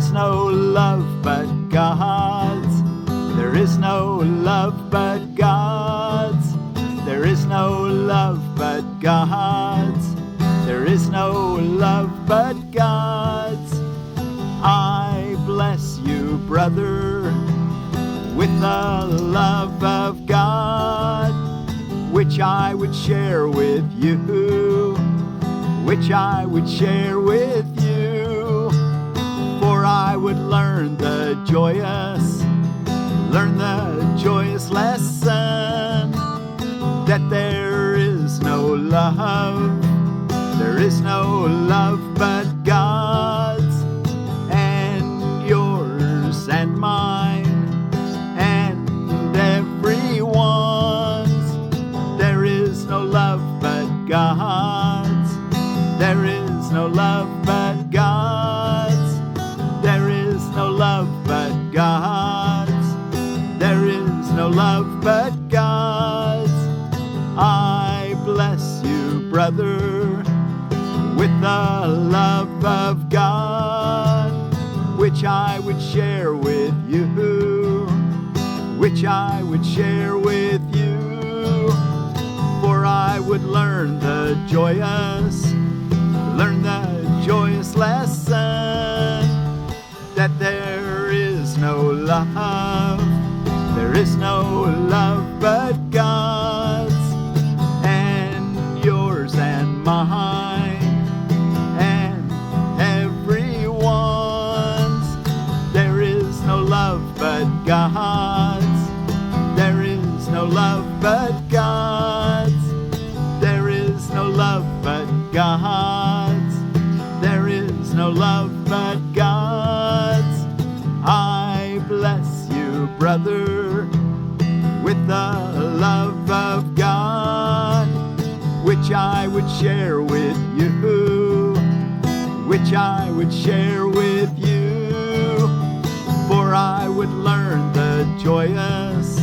is no love but God's. There is no love but God's. There is no love but God's. There is no love but God's. I bless you, brother, with the love of God, which I would share with you, which I would share with you. For I would learn the joyous lesson that there is no love but God's, and yours and mine and everyone's. There is no love but God's. There is no love but God's. There is no love but God's. There is no love but God's. I bless you, brother, with the love of God, which I would share with you, which I would share with you. For I would learn the joyous lesson that there is no love but God's, and yours and mine and everyone's. There is no love but God's. There is no love but God's. There is no love but God's. There is no love but God's. I bless you, brother, with the love of God, which I would share with you, which I would share with you. For I would learn the joyous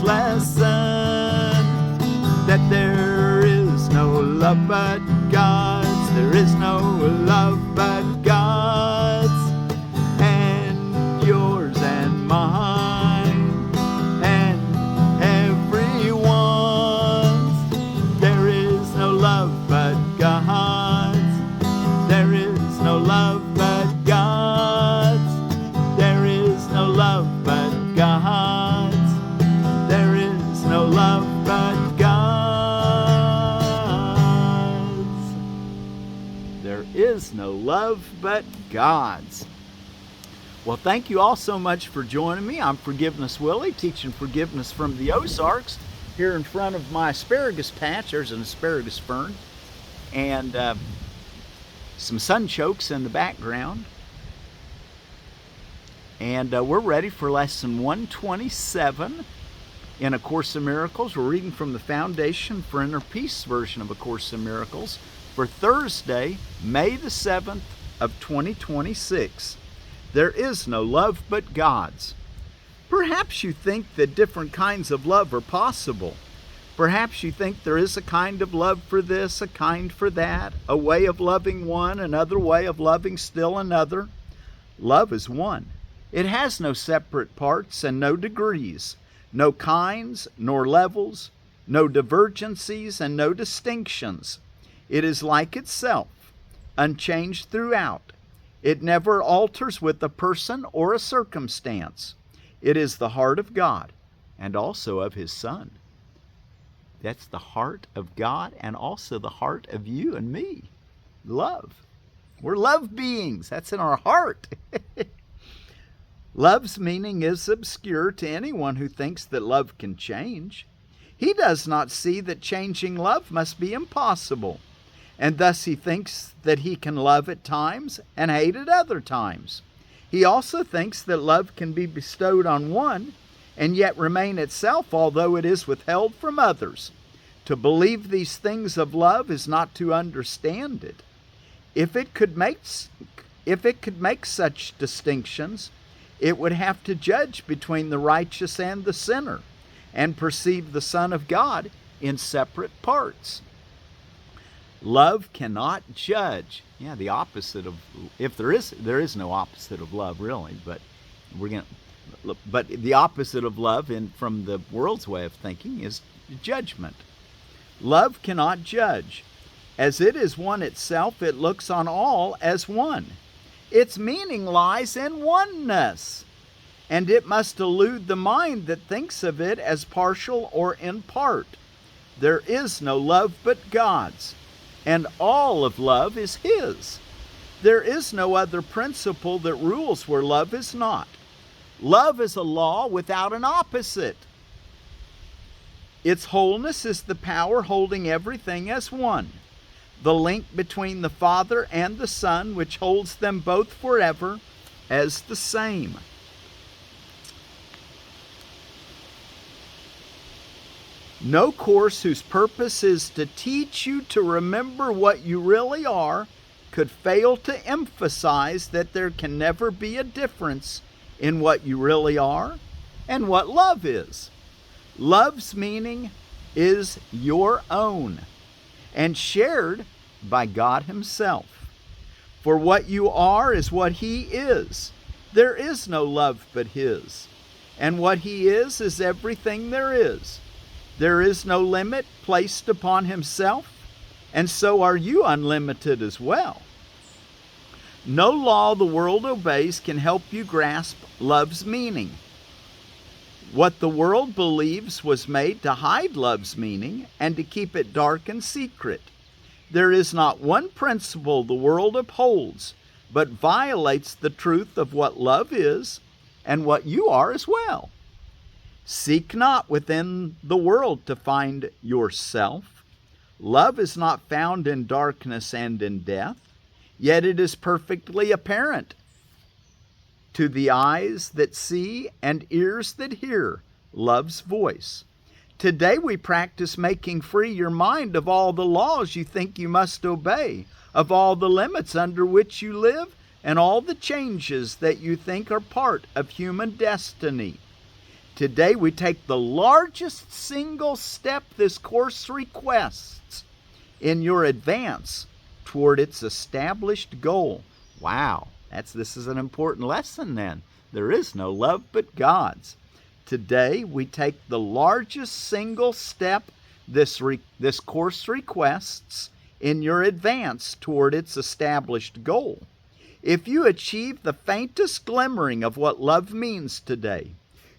lesson that there is no love but God's. There is no love but God's, and yours and mine and everyone's. There is no love but God's. There is no love but God's. There is no love but God's. There is no love but God's. There is no love but God's. Well, thank you all so much for joining me. I'm Forgiveness Willie, teaching forgiveness from the Ozarks. Here in front of my asparagus patch, there's an asparagus fern, and some sunchokes in the background. And we're ready for lesson 127 in A Course in Miracles. We're reading from the Foundation for Inner Peace version of A Course in Miracles for Thursday, May the 7th of 2026. There is no love but God's. Perhaps you think that different kinds of love are possible. Perhaps you think there is a kind of love for this, a kind for that, a way of loving one, another way of loving still another. Love is one. It has no separate parts and no degrees, no kinds nor levels, no divergencies and no distinctions. It is like itself, unchanged throughout. It never alters with a person or a circumstance. It is the heart of God and also of His Son. That's the heart of God and also the heart of you and me. Love. We're love beings. That's in our heart. Love's meaning is obscure to anyone who thinks that love can change. He does not see that changing love must be impossible, and thus he thinks that he can love at times and hate at other times. He also thinks that love can be bestowed on one and yet remain itself, although it is withheld from others. To believe these things of love is not to understand it. If it could make such distinctions, it would have to judge between the righteous and the sinner, and perceive the Son of God in separate parts. Love cannot judge. Yeah, the opposite of, if there is no opposite of love really, but the opposite of love from the world's way of thinking is judgment. Love cannot judge. As it is one itself, it looks on all as one. Its meaning lies in oneness, and it must elude the mind that thinks of it as partial or in part. There is no love but God's, and all of love is His. There is no other principle that rules where love is not. Love is a law without an opposite. Its wholeness is the power holding everything as one, the link between the Father and the Son, which holds them both forever as the same. No course whose purpose is to teach you to remember what you really are could fail to emphasize that there can never be a difference in what you really are and what love is. Love's meaning is your own and shared by God Himself. For what you are is what He is. There is no love but His, and what He is everything there is. There is no limit placed upon Himself, and so are you unlimited as well. No law the world obeys can help you grasp love's meaning. What the world believes was made to hide love's meaning and to keep it dark and secret. There is not one principle the world upholds, but violates the truth of what love is and what you are as well. Seek not within the world to find yourself. Love is not found in darkness and in death, yet it is perfectly apparent to the eyes that see and ears that hear love's voice. Today we practice making free your mind of all the laws you think you must obey, of all the limits under which you live, and all the changes that you think are part of human destiny. Today we take the largest single step this course requests in your advance toward its established goal. Wow, this is an important lesson then. There is no love but God's. Today we take the largest single step this course requests in your advance toward its established goal. If you achieve the faintest glimmering of what love means today,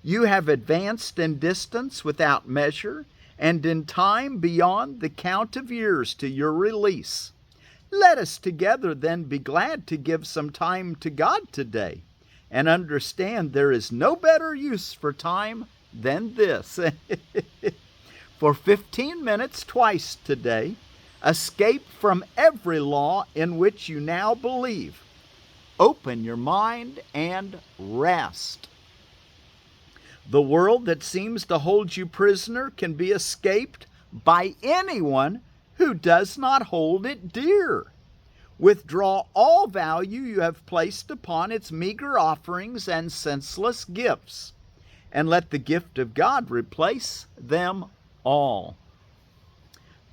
you have advanced in distance without measure and in time beyond the count of years to your release. Let us together then be glad to give some time to God today and understand there is no better use for time than this. For 15 minutes twice today, escape from every law in which you now believe. Open your mind and rest. The world that seems to hold you prisoner can be escaped by anyone who does not hold it dear. Withdraw all value you have placed upon its meager offerings and senseless gifts, and let the gift of God replace them all.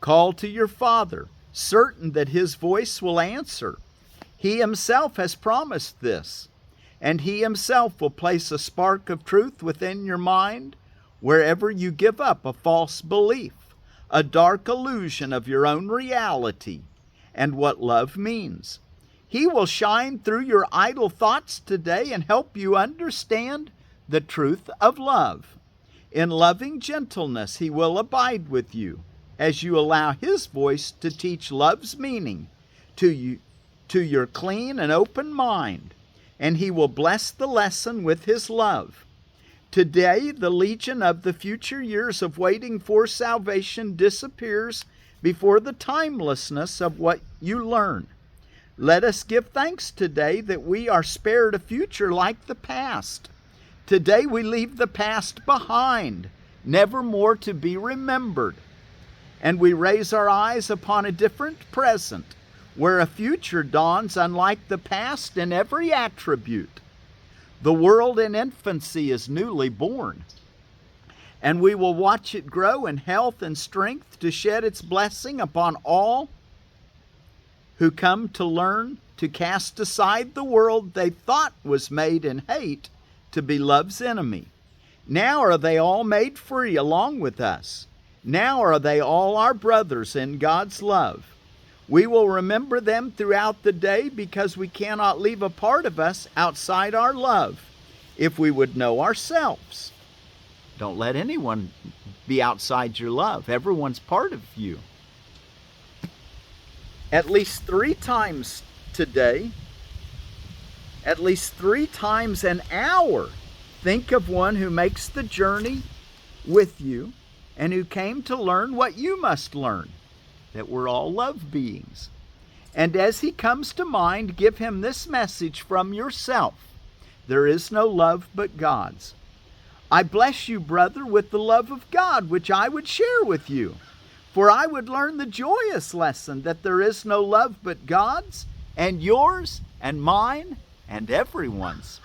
Call to your Father, certain that His voice will answer. He Himself has promised this, and He Himself will place a spark of truth within your mind wherever you give up a false belief, a dark illusion of your own reality and what love means. He will shine through your idle thoughts today and help you understand the truth of love. In loving gentleness He will abide with you as you allow His voice to teach love's meaning to your clean and open mind, and He will bless the lesson with His love. Today, the legion of the future years of waiting for salvation disappears before the timelessness of what you learn. Let us give thanks today that we are spared a future like the past. Today we leave the past behind, never more to be remembered. And we raise our eyes upon a different present, where a future dawns unlike the past in every attribute. The world in infancy is newly born, and we will watch it grow in health and strength to shed its blessing upon all who come to learn to cast aside the world they thought was made in hate to be love's enemy. Now are they all made free along with us. Now are they all our brothers in God's love. We will remember them throughout the day because we cannot leave a part of us outside our love if we would know ourselves. Don't let anyone be outside your love. Everyone's part of you. At least 3 times today, at least 3 times an hour, think of one who makes the journey with you and who came to learn what you must learn, that we're all love beings. And as he comes to mind, give him this message from yourself: there is no love but God's. I bless you, brother, with the love of God, which I would share with you. For I would learn the joyous lesson that there is no love but God's, and yours, and mine, and everyone's.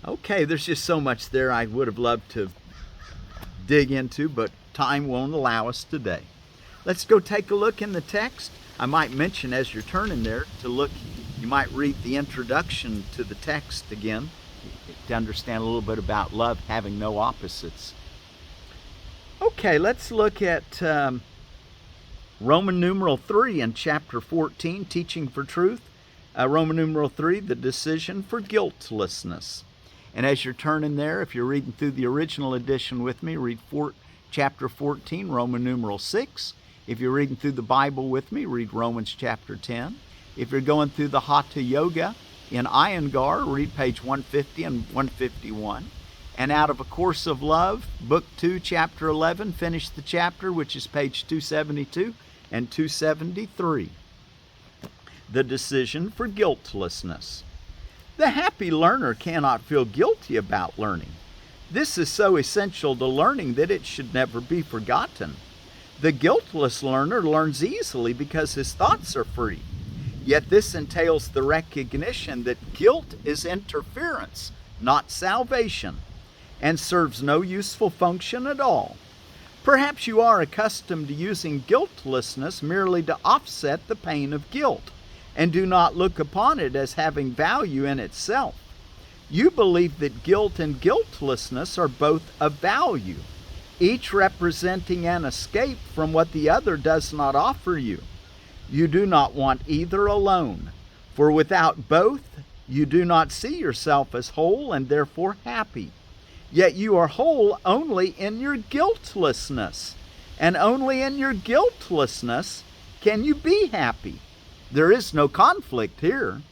Okay, there's just so much there I would have loved to dig into, but time won't allow us today. Let's go take a look in the text. I might mention as you're turning there to look, you might read the introduction to the text again to understand a little bit about love having no opposites. Okay, let's look at Roman numeral 3 in chapter 14, Teaching for Truth. Roman numeral 3, the decision for guiltlessness. And as you're turning there, if you're reading through the original edition with me, read chapter 14, Roman numeral 6. If you're reading through the Bible with me, read Romans chapter 10. If you're going through the Hatha Yoga in Iyengar, read page 150 and 151. And out of A Course of Love, book 2, chapter 11, finish the chapter, which is page 272 and 273. The decision for guiltlessness. The happy learner cannot feel guilty about learning. This is so essential to learning that it should never be forgotten. The guiltless learner learns easily because his thoughts are free. Yet this entails the recognition that guilt is interference, not salvation, and serves no useful function at all. Perhaps you are accustomed to using guiltlessness merely to offset the pain of guilt, and do not look upon it as having value in itself. You believe that guilt and guiltlessness are both of value, each representing an escape from what the other does not offer you. You do not want either alone, for without both, you do not see yourself as whole and therefore happy. Yet you are whole only in your guiltlessness, and only in your guiltlessness can you be happy. There is no conflict here.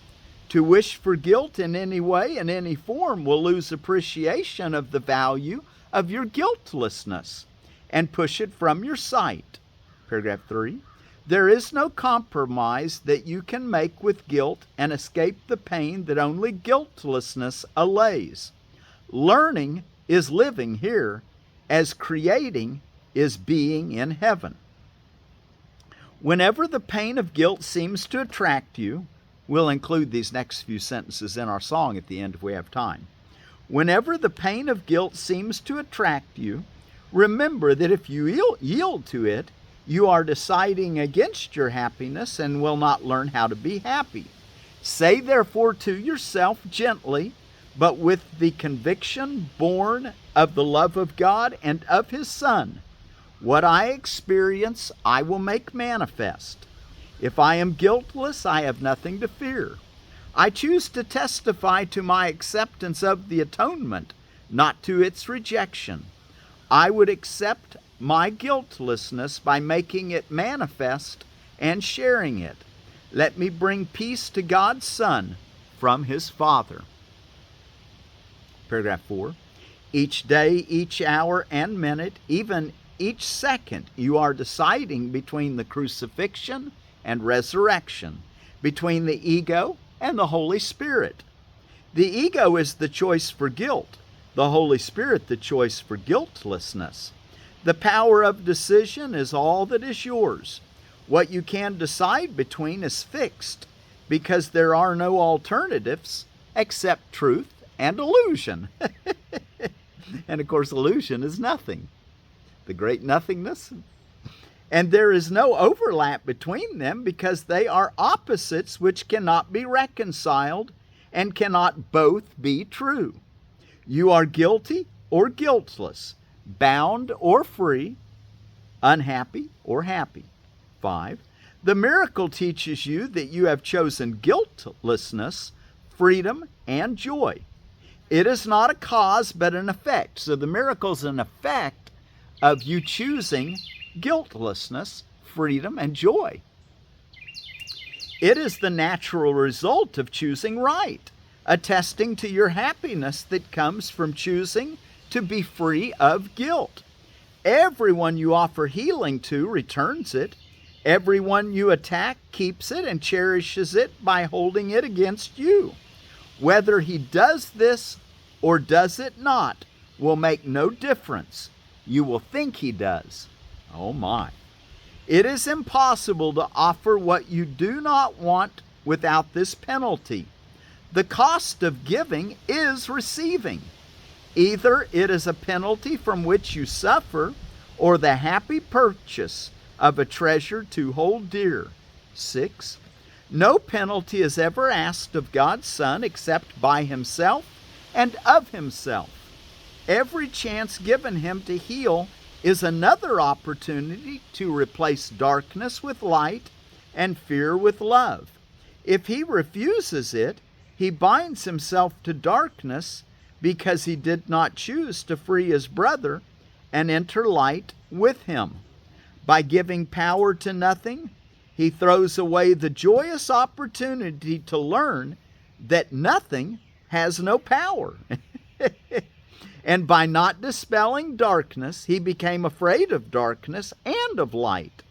To wish for guilt in any way, in any form, will lose appreciation of the value of your guiltlessness and push it from your sight. Paragraph 3. There is no compromise that you can make with guilt and escape the pain that only guiltlessness allays. Learning is living here, as creating is being in heaven. Whenever the pain of guilt seems to attract you, we'll include these next few sentences in our song at the end if we have time. Whenever the pain of guilt seems to attract you, remember that if you yield to it, you are deciding against your happiness and will not learn how to be happy. Say therefore to yourself gently, but with the conviction born of the love of God and of His Son, what I experience, I will make manifest. If I am guiltless, I have nothing to fear. I choose to testify to my acceptance of the atonement, not to its rejection. I would accept my guiltlessness by making it manifest and sharing it. Let me bring peace to God's Son from His Father. Paragraph 4. Each day, each hour and minute, even each second, you are deciding between the crucifixion and resurrection, between the ego and the Holy Spirit. The ego is the choice for guilt, the Holy Spirit the choice for guiltlessness. The power of decision is all that is yours. What you can decide between is fixed, because there are no alternatives except truth and illusion. And of course, illusion is nothing. The great nothingness. And there is no overlap between them because they are opposites which cannot be reconciled and cannot both be true. You are guilty or guiltless, bound or free, unhappy or happy. 5. The miracle teaches you that you have chosen guiltlessness, freedom, and joy. It is not a cause but an effect. So the miracle is an effect of you choosing guiltlessness, freedom, and joy. It is the natural result of choosing right, attesting to your happiness that comes from choosing to be free of guilt. Everyone you offer healing to returns it. Everyone you attack keeps it and cherishes it by holding it against you. Whether he does this or does it not will make no difference. You will think he does. Oh my. It is impossible to offer what you do not want without this penalty. The cost of giving is receiving. Either it is a penalty from which you suffer, or the happy purchase of a treasure to hold dear. 6. No penalty is ever asked of God's Son except by himself and of himself. Every chance given him to heal is another opportunity to replace darkness with light and fear with love. If he refuses it, he binds himself to darkness because he did not choose to free his brother and enter light with him. By giving power to nothing, he throws away the joyous opportunity to learn that nothing has no power. And by not dispelling darkness, he became afraid of darkness and of light.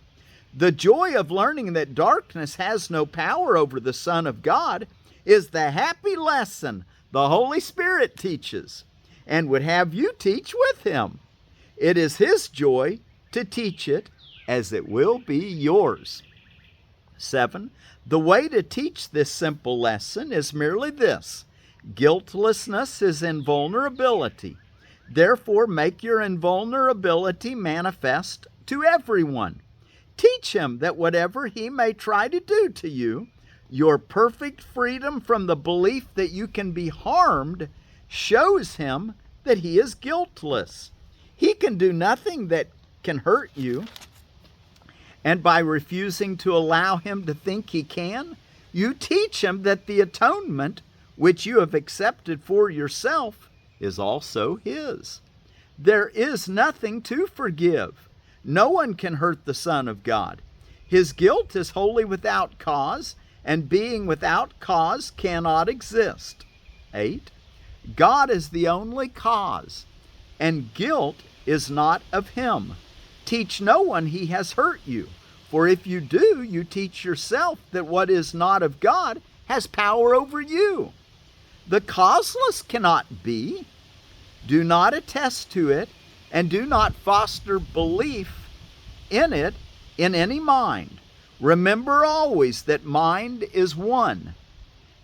The joy of learning that darkness has no power over the Son of God is the happy lesson the Holy Spirit teaches and would have you teach with him. It is his joy to teach it, as it will be yours. 7. The way to teach this simple lesson is merely this: guiltlessness is invulnerability. Therefore, make your invulnerability manifest to everyone. Teach him that whatever he may try to do to you, your perfect freedom from the belief that you can be harmed shows him that he is guiltless. He can do nothing that can hurt you. And by refusing to allow him to think he can, you teach him that the atonement which you have accepted for yourself is also his. There is nothing to forgive. No one can hurt the Son of God. His guilt is wholly without cause, and being without cause cannot exist. 8. God is the only cause, and guilt is not of him. Teach no one he has hurt you, for if you do, you teach yourself that what is not of God has power over you. The causeless cannot be. Do not attest to it, and do not foster belief in it in any mind. Remember always that mind is one,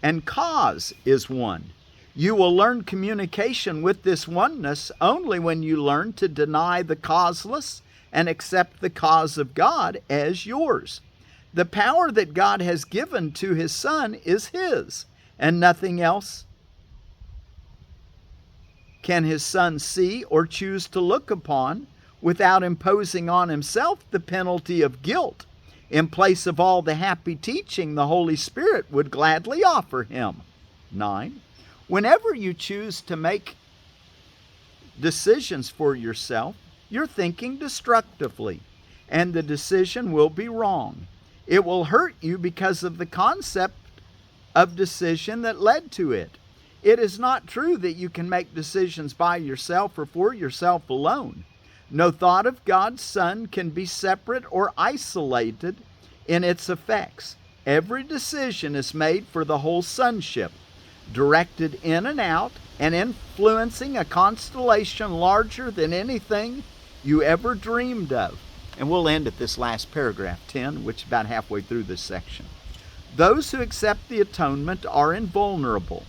and cause is one. You will learn communication with this oneness only when you learn to deny the causeless and accept the cause of God as yours. The power that God has given to his Son is his, and nothing else can his Son see or choose to look upon without imposing on himself the penalty of guilt in place of all the happy teaching the Holy Spirit would gladly offer him. 9. Whenever you choose to make decisions for yourself, you're thinking destructively, and the decision will be wrong. It will hurt you because of the concept of decision that led to it. It is not true that you can make decisions by yourself or for yourself alone. No thought of God's Son can be separate or isolated in its effects. Every decision is made for the whole sonship, directed in and out, and influencing a constellation larger than anything you ever dreamed of. And we'll end at this last paragraph, 10, which is about halfway through this section. Those who accept the atonement are invulnerable.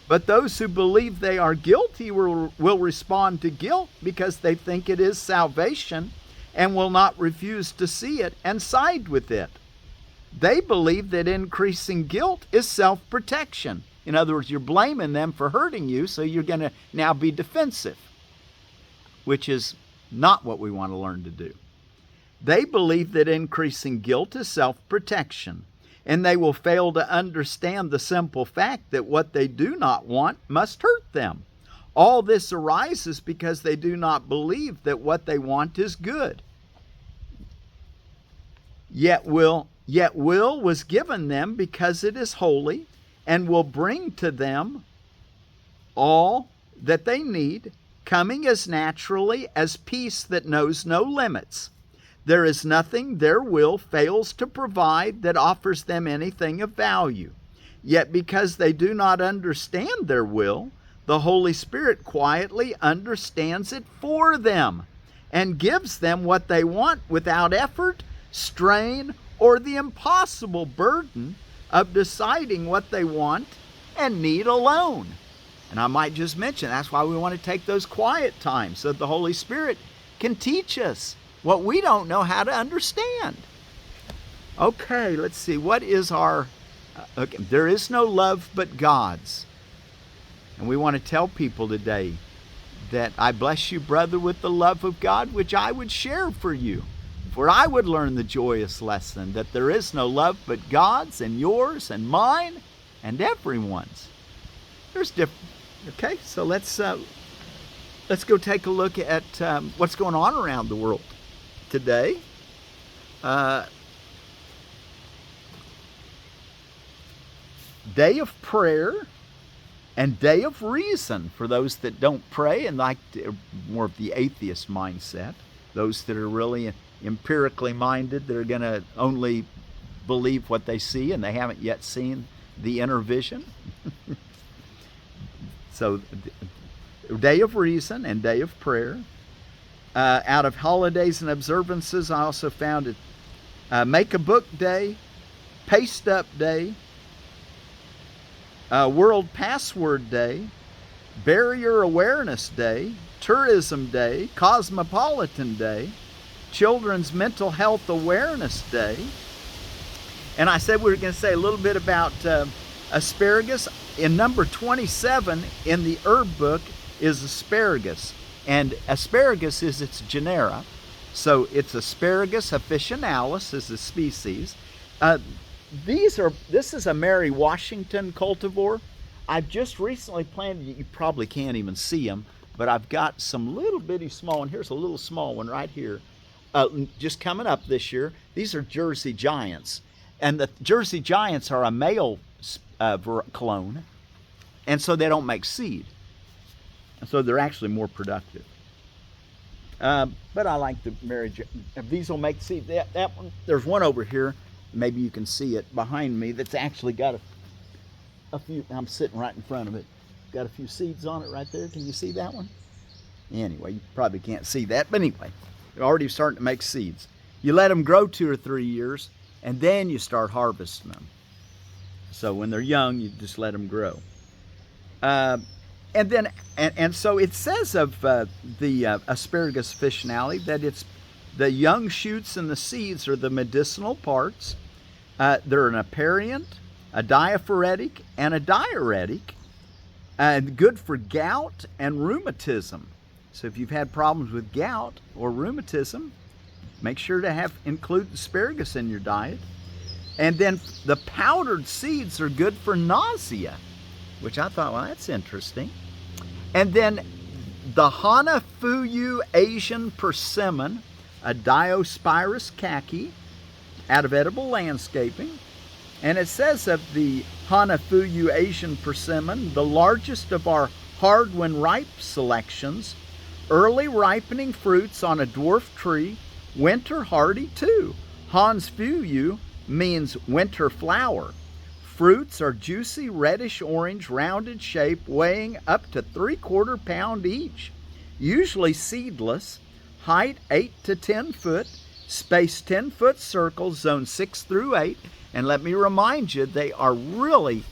But those who believe they are guilty will respond to guilt because they think it is salvation and will not refuse to see it and side with it. They believe that increasing guilt is self-protection. In other words, you're blaming them for hurting you, so you're going to now be defensive, which is not what we want to learn to do. They believe that increasing guilt is self-protection, and they will fail to understand the simple fact that what they do not want must hurt them. All this arises because they do not believe that what they want is good. Yet will was given them because it is holy and will bring to them all that they need, coming as naturally as peace that knows no limits. There is nothing their will fails to provide that offers them anything of value. Yet because they do not understand their will, the Holy Spirit quietly understands it for them and gives them what they want without effort, strain, or the impossible burden of deciding what they want and need alone. And I might just mention, that's why we want to take those quiet times so that the Holy Spirit can teach us what we don't know how to understand. Okay, let's see. What is our... okay, there is no love but God's. And we want to tell people today that I bless you, brother, with the love of God, which I would share for you. For I would learn the joyous lesson that there is no love but God's and yours and mine and everyone's. There's different. Okay, so let's go take a look at what's going on around the world today. Day of prayer and day of reason for those that don't pray and like more of the atheist mindset. Those that are really empirically minded, that are going to only believe what they see and they haven't yet seen the inner vision. So, day of reason and day of prayer. Out of holidays and observances, I also found it Make a Book Day, Paste Up Day, World Password Day, Barrier Awareness Day, Tourism Day, Cosmopolitan Day, Children's Mental Health Awareness Day. And I said we were going to say a little bit about asparagus. In number 27 in the herb book is asparagus. And asparagus is its genera. So it's Asparagus officinalis is the species. This is a Mary Washington cultivar. I've just recently planted, you probably can't even see them, but I've got some little bitty small one. Here's a little small one right here. Just coming up this year. These are Jersey Giants. And the Jersey Giants are a male clone, and so they don't make seed. And so they're actually more productive. But I like the Mary. These will make seed. That one. There's one over here. Maybe you can see it behind me. That's actually got a few. I'm sitting right in front of it. Got a few seeds on it right there. Can you see that one? Anyway, you probably can't see that. But anyway, they're already starting to make seeds. You let them grow 2 or 3 years, and then you start harvesting them. So when they're young, you just let them grow. And so it says of the Asparagus officinale that it's the young shoots and the seeds are the medicinal parts. They're an aperient, a diaphoretic, and a diuretic, and good for gout and rheumatism. So if you've had problems with gout or rheumatism, make sure to include asparagus in your diet. And then the powdered seeds are good for nausea, which I thought, well, that's interesting. And then the Hanafuyu Asian persimmon, a Diospirus khaki, out of Edible Landscaping. And it says of the Hanafuyu Asian persimmon, the largest of our hard when ripe selections, early ripening fruits on a dwarf tree, winter hardy too. Hansfuyu means winter flower. Fruits are juicy, reddish orange, rounded shape, weighing up to 3/4 pound each. Usually seedless, height 8 to 10 foot, space 10-foot circles, zone 6 through 8. And let me remind you, they are really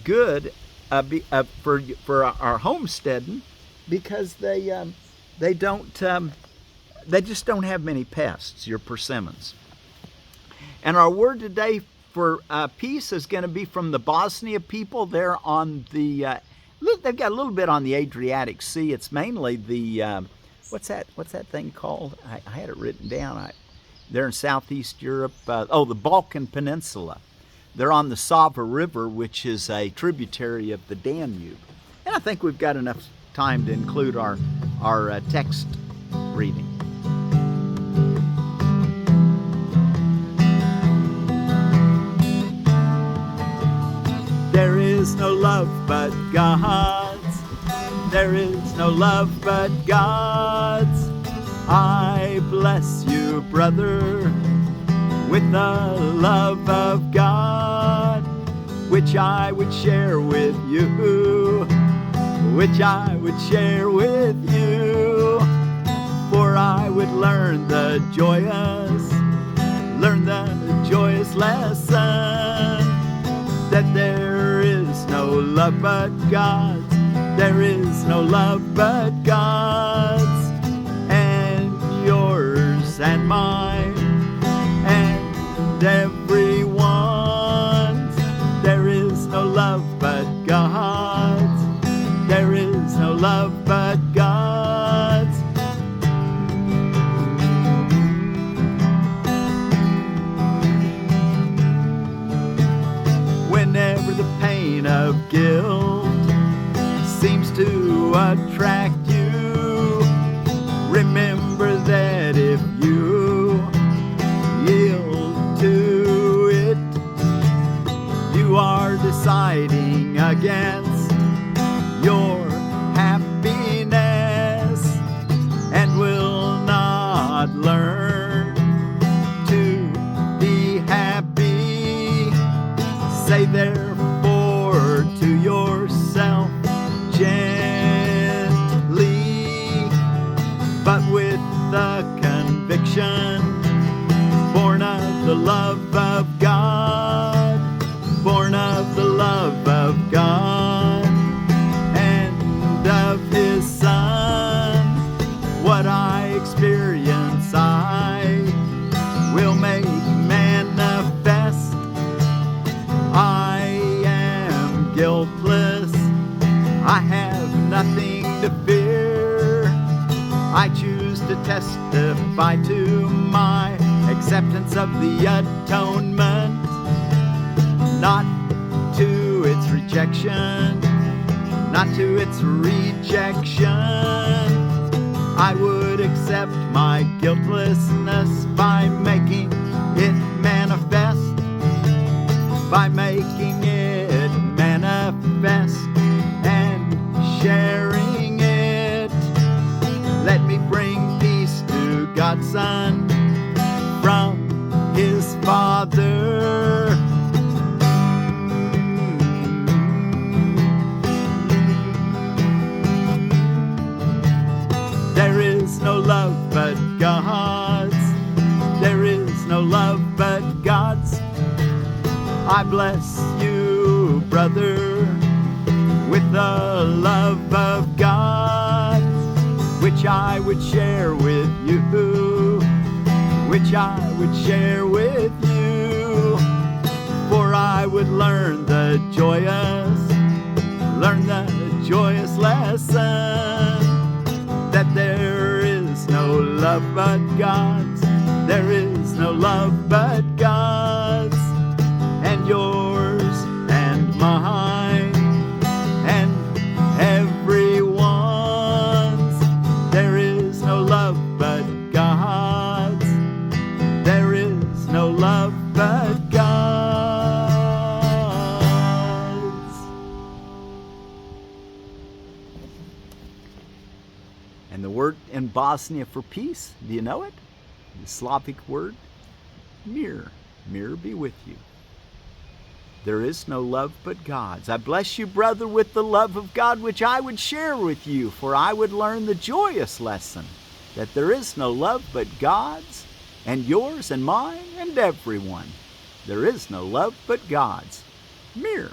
good for our homesteading because they don't they just don't have many pests, your persimmons. And our word today for peace is going to be from the Bosnia people. They're on the, they've got a little bit on the Adriatic Sea. It's mainly the, what's that thing called? I had it written down. They're in Southeast Europe. The Balkan Peninsula. They're on the Sava River, which is a tributary of the Danube. And I think we've got enough time to include our text reading. There is no love but God's. There is no love but God's. I bless you, brother, with the love of God, which I would share with you, which I would share with you. For I would learn the joyous lesson, that there is no love but God's, there is no love but God's, and yours and mine and everyone's. There is no love but God's, there is no love but God's. Whenever the pain of guilt seems to attract you, remember that if you yield to it, you are deciding against your happiness and will not learn to be happy. Say therefore to yourself gently, but with the conviction born of the love of God, born of the love of God and of His Son. What I experience I will make manifest. I am guiltless, I have nothing to fear. I choose to testify to my acceptance of the atonement, not to its rejection, not to its rejection. I would accept my guiltlessness by making it manifest, by making it manifest and sharing it. Let me bring peace to God's Son from His Father. There is no love but God's, there is no love but God's. I bless you, brother, with the love of God, which I would share with you, which I would share with you. For I would learn the joyous lesson, that there is no love but God's, there is no love but God's, and yours and mine and everyone's. There is no love but God's, there is no love but God's. And the word in Bosnia for peace, do you know it? The Slavic word, mir. Mir be with you. There is no love but God's. I bless you, brother, with the love of God, which I would share with you, for I would learn the joyous lesson, that there is no love but God's, and yours and mine and everyone. There is no love but God's. Mir.